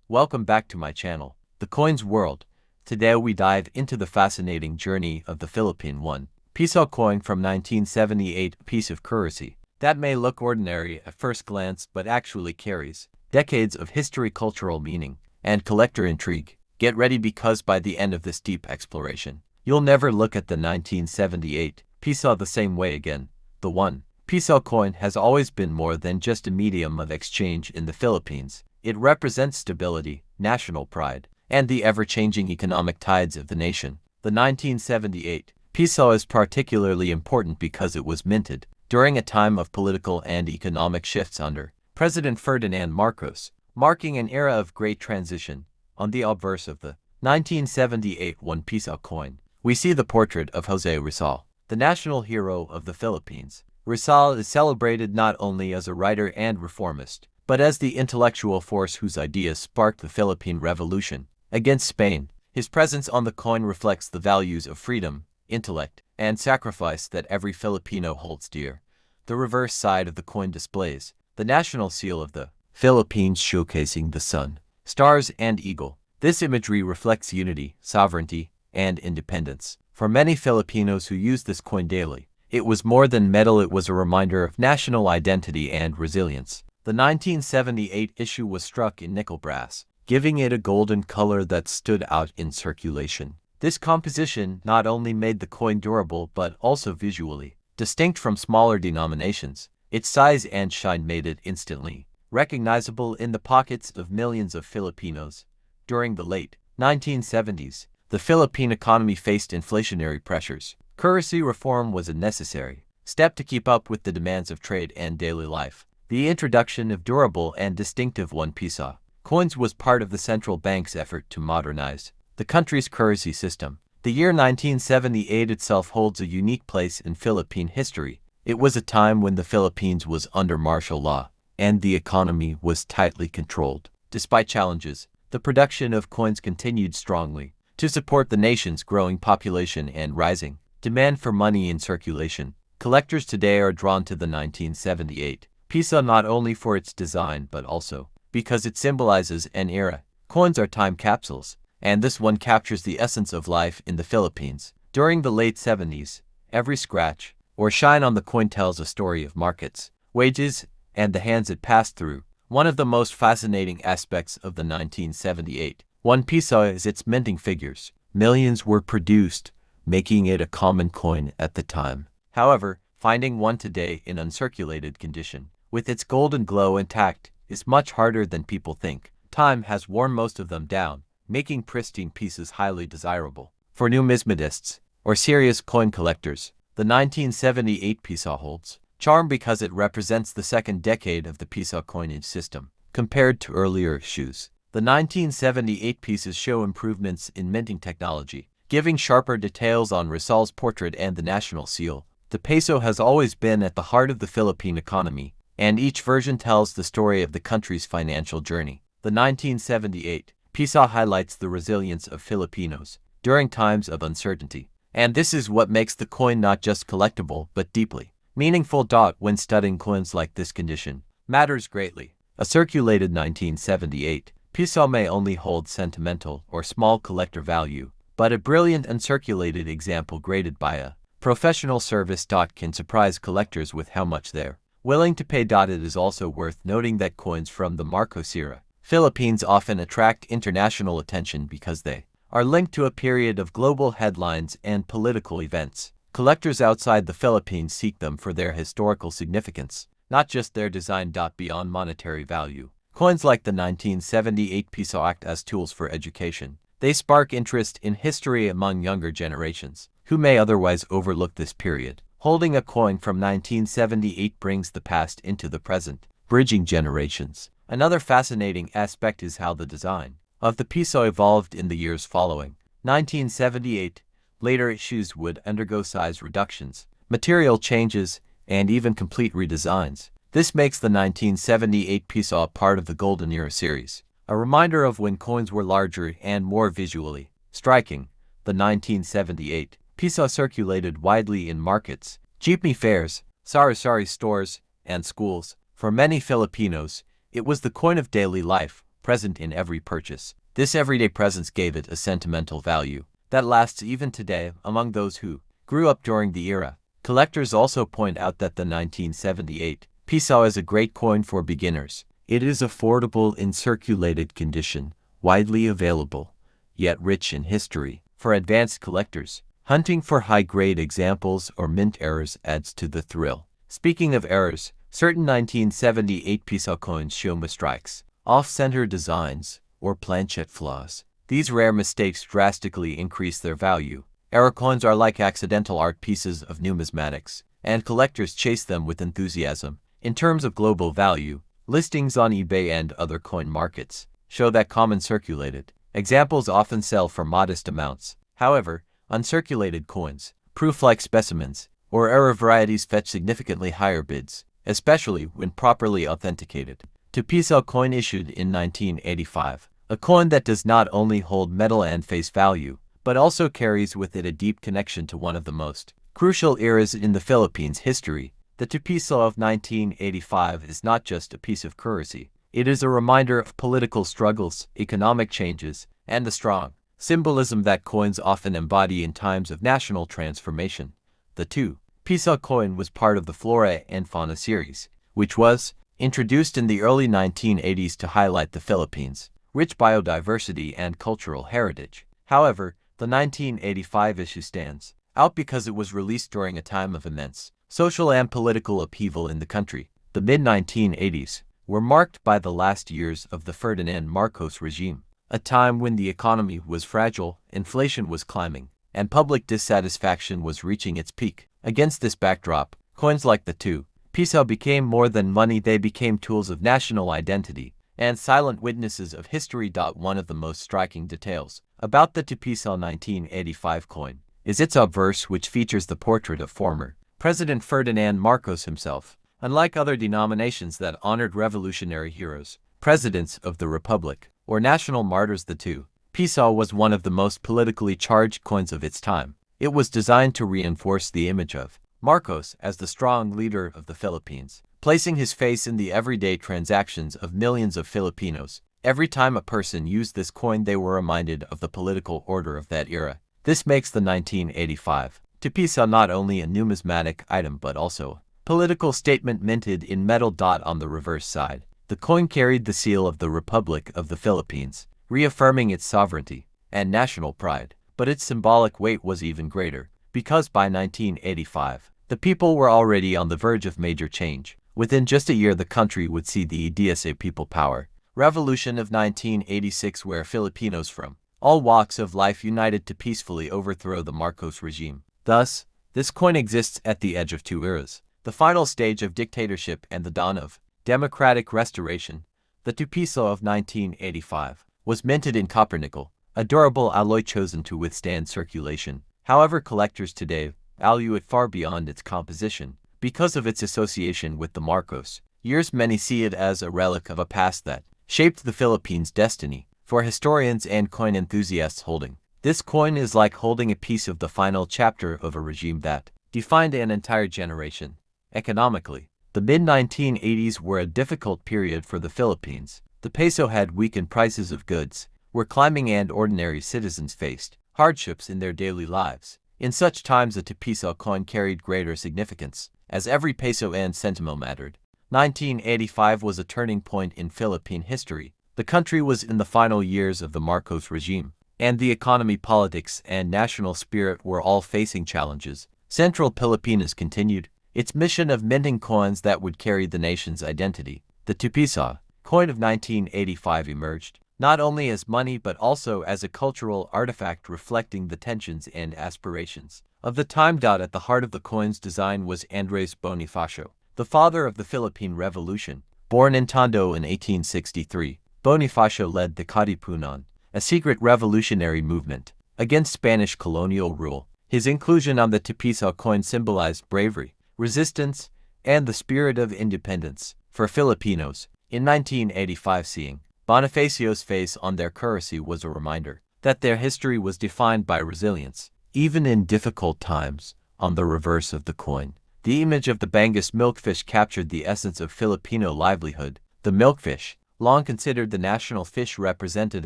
Welcome back to my channel, The Coins World. Today we dive into the fascinating journey of the Philippine one. Piso coin from 1978, a piece of currency that may look ordinary at first glance but actually carries decades of history, cultural meaning, and collector intrigue. Get ready because by the end of this deep exploration, you'll never look at the 1978 Piso the same way again. The one Piso coin has always been more than just a medium of exchange in the Philippines. It represents stability, national pride, and the ever-changing economic tides of the nation. The 1978 Piso is particularly important because it was minted during a time of political and economic shifts under President Ferdinand Marcos, marking an era of great transition. On the obverse of the 1978 1 Piso coin, we see the portrait of José Rizal, the national hero of the Philippines. Rizal is celebrated not only as a writer and reformist, but as the intellectual force whose ideas sparked the Philippine Revolution against Spain. His presence on the coin reflects the values of freedom, intellect, and sacrifice that every Filipino holds dear. The reverse side of the coin displays the national seal of the Philippines, showcasing the sun, stars, and eagle. This imagery reflects unity, sovereignty, and independence. For many Filipinos who use this coin daily, it was more than metal, it was a reminder of national identity and resilience. The 1978 issue was struck in nickel brass, giving it a golden color that stood out in circulation. This composition not only made the coin durable but also visually distinct from smaller denominations. Its size and shine made it instantly recognizable in the pockets of millions of Filipinos. During the late 1970s, the Philippine economy faced inflationary pressures. Currency reform was a necessary step to keep up with the demands of trade and daily life. The introduction of durable and distinctive 1 Piso coins was part of the central bank's effort to modernize the country's currency system. The year 1978 itself holds a unique place in Philippine history. It was a time when the Philippines was under martial law, and the economy was tightly controlled. Despite challenges, the production of coins continued strongly to support the nation's growing population and rising demand for money in circulation. Collectors today are drawn to the 1978 Piso not only for its design but also because it symbolizes an era. Coins are time capsules, and this one captures the essence of life in the Philippines. During the late 70s, every scratch or shine on the coin tells a story of markets, wages, and the hands it passed through. One of the most fascinating aspects of the 1978 1 Piso is its minting figures. Millions were produced, making it a common coin at the time. However, finding one today in uncirculated condition, with its golden glow intact, is much harder than people think. Time has worn most of them down, making pristine pieces highly desirable. For numismatists or serious coin collectors, the 1978 Piso holds charm because it represents the second decade of the Piso coinage system. Compared to earlier issues, the 1978 pieces show improvements in minting technology, giving sharper details on Rizal's portrait and the national seal. The peso has always been at the heart of the Philippine economy, and each version tells the story of the country's financial journey. The 1978 Piso highlights the resilience of Filipinos during times of uncertainty, and this is what makes the coin not just collectible but deeply meaningful. When studying coins like this, condition matters greatly. A circulated 1978 Piso may only hold sentimental or small collector value, but a brilliant uncirculated example graded by a professional service can surprise collectors with how much they're willing to pay. It is also worth noting that coins from the Marcos era Philippines often attract international attention because they are linked to a period of global headlines and political events. Collectors outside the Philippines seek them for their historical significance, not just their design. Beyond monetary value, coins like the 1978 Piso act as tools for education. They spark interest in history among younger generations who may otherwise overlook this period. Holding a coin from 1978 brings the past into the present, bridging generations. Another fascinating aspect is how the design of the Piso evolved in the years following 1978. Later issues would undergo size reductions, material changes, and even complete redesigns. This makes the 1978 Piso a part of the Golden Era series, a reminder of when coins were larger and more visually striking. The 1978 Piso circulated widely in markets, jeepney fairs, sari-sari stores, and schools. For many Filipinos, it was the coin of daily life, present in every purchase. This everyday presence gave it a sentimental value that lasts even today among those who grew up during the era. Collectors also point out that the 1978 Piso is a great coin for beginners. It is affordable in circulated condition, widely available, yet rich in history. For advanced collectors, hunting for high-grade examples or mint errors adds to the thrill. Speaking of errors, certain 1978 Piso coins show misstrikes, off-center designs, or planchette flaws. These rare mistakes drastically increase their value. Error coins are like accidental art pieces of numismatics, and collectors chase them with enthusiasm. In terms of global value, listings on eBay and other coin markets show that common circulated examples often sell for modest amounts. However, uncirculated coins, proof-like specimens, or error varieties fetch significantly higher bids, especially when properly authenticated. To Piso coin issued in 1985, a coin that does not only hold metal and face value, but also carries with it a deep connection to one of the most crucial eras in the Philippines' history. The Piso of 1985 is not just a piece of currency. It is a reminder of political struggles, economic changes, and the strong symbolism that coins often embody in times of national transformation. The Piso coin was part of the Flora and Fauna series, which was introduced in the early 1980s to highlight the Philippines' rich biodiversity and cultural heritage. However, the 1985 issue stands out because it was released during a time of immense social and political upheaval in the country. The mid-1980s were marked by the last years of the Ferdinand Marcos regime, a time when the economy was fragile, inflation was climbing, and public dissatisfaction was reaching its peak. Against this backdrop, coins like the Piso became more than money. They became tools of national identity and silent witnesses of history. One of the most striking details about the Piso 1985 coin is its obverse, which features the portrait of former President Ferdinand Marcos himself. Unlike other denominations that honored revolutionary heroes, presidents of the Republic, or national martyrs, the Piso was one of the most politically charged coins of its time. It was designed to reinforce the image of Marcos as the strong leader of the Philippines, placing his face in the everyday transactions of millions of Filipinos. Every time a person used this coin, they were reminded of the political order of that era. This makes the 1985 Piso not only a numismatic item but also a political statement minted in metal. On the reverse side, the coin carried the seal of the Republic of the Philippines, reaffirming its sovereignty and national pride. But its symbolic weight was even greater, because by 1985, the people were already on the verge of major change. Within just a year, the country would see the EDSA People Power Revolution of 1986, where Filipinos from all walks of life united to peacefully overthrow the Marcos regime. Thus, this coin exists at the edge of two eras, the final stage of dictatorship and the dawn of democratic restoration. The Piso of 1985 was minted in copper nickel, a durable alloy chosen to withstand circulation. However, collectors today value it far beyond its composition. Because of its association with the Marcos years, many see it as a relic of a past that shaped the Philippines' destiny. For historians and coin enthusiasts, holding this coin is like holding a piece of the final chapter of a regime that defined an entire generation. Economically, the mid-1980s were a difficult period for the Philippines. The peso had weakened, prices of goods were climbing, and ordinary citizens faced hardships in their daily lives. In such times, the Piso coin carried greater significance, as every peso and centimo mattered. 1985 was a turning point in Philippine history. The country was in the final years of the Marcos regime, and the economy, politics, and national spirit were all facing challenges. Central Pilipinas continued its mission of minting coins that would carry the nation's identity. The Piso coin of 1985 emerged not only as money but also as a cultural artifact reflecting the tensions and aspirations of the time. At the heart of the coin's design was Andres Bonifacio, the father of the Philippine Revolution. Born in Tondo in 1863, Bonifacio led the Katipunan, a secret revolutionary movement against Spanish colonial rule. His inclusion on the Piso coin symbolized bravery, resistance, and the spirit of independence for Filipinos. In 1985, seeing Bonifacio's face on their currency was a reminder that their history was defined by resilience, even in difficult times. On the reverse of the coin, the image of the Bangus milkfish captured the essence of Filipino livelihood. The milkfish, long considered the national fish represented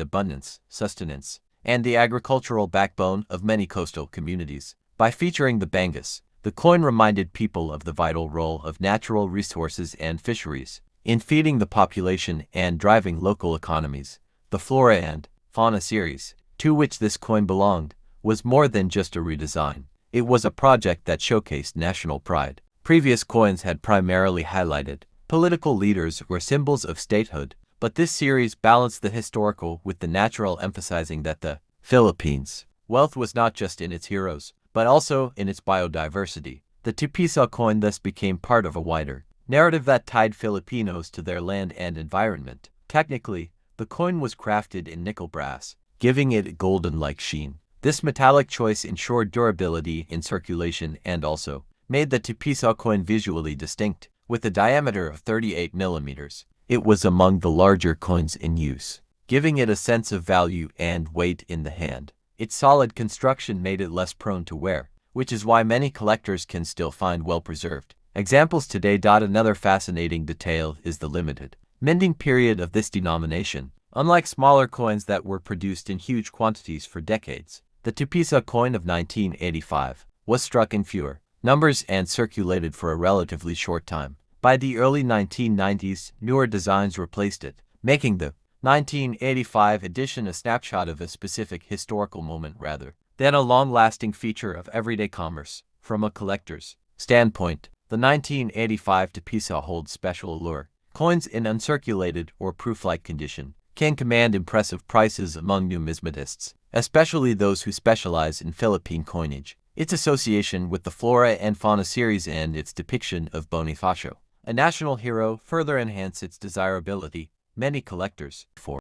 abundance, sustenance, and the agricultural backbone of many coastal communities. By featuring the bangus, the coin reminded people of the vital role of natural resources and fisheries in feeding the population and driving local economies. The flora and fauna series, to which this coin belonged, was more than just a redesign. It was a project that showcased national pride. Previous coins had primarily highlighted political leaders or symbols of statehood, but this series balanced the historical with the natural, emphasizing that the Philippines' wealth was not just in its heroes, but also in its biodiversity. The 2-piso coin thus became part of a wider narrative that tied Filipinos to their land and environment. Technically, the coin was crafted in nickel brass, giving it a golden-like sheen. This metallic choice ensured durability in circulation and also made the 2-piso coin visually distinct. With a diameter of 38 millimeters, it was among the larger coins in use, giving it a sense of value and weight in the hand. Its solid construction made it less prone to wear, which is why many collectors can still find well-preserved examples today. Another fascinating detail is the limited minting period of this denomination. Unlike smaller coins that were produced in huge quantities for decades, the 2-piso coin of 1985 was struck in fewer numbers and circulated for a relatively short time. By the early 1990s, newer designs replaced it, making the 1985 edition a snapshot of a specific historical moment rather than a long-lasting feature of everyday commerce. From a collector's standpoint, the 1985 2-piso holds special allure. Coins in uncirculated or proof-like condition can command impressive prices among numismatists, especially those who specialize in Philippine coinage. Its association with the flora and fauna series and its depiction of Bonifacio, a national hero, further enhance its desirability. Many collectors, for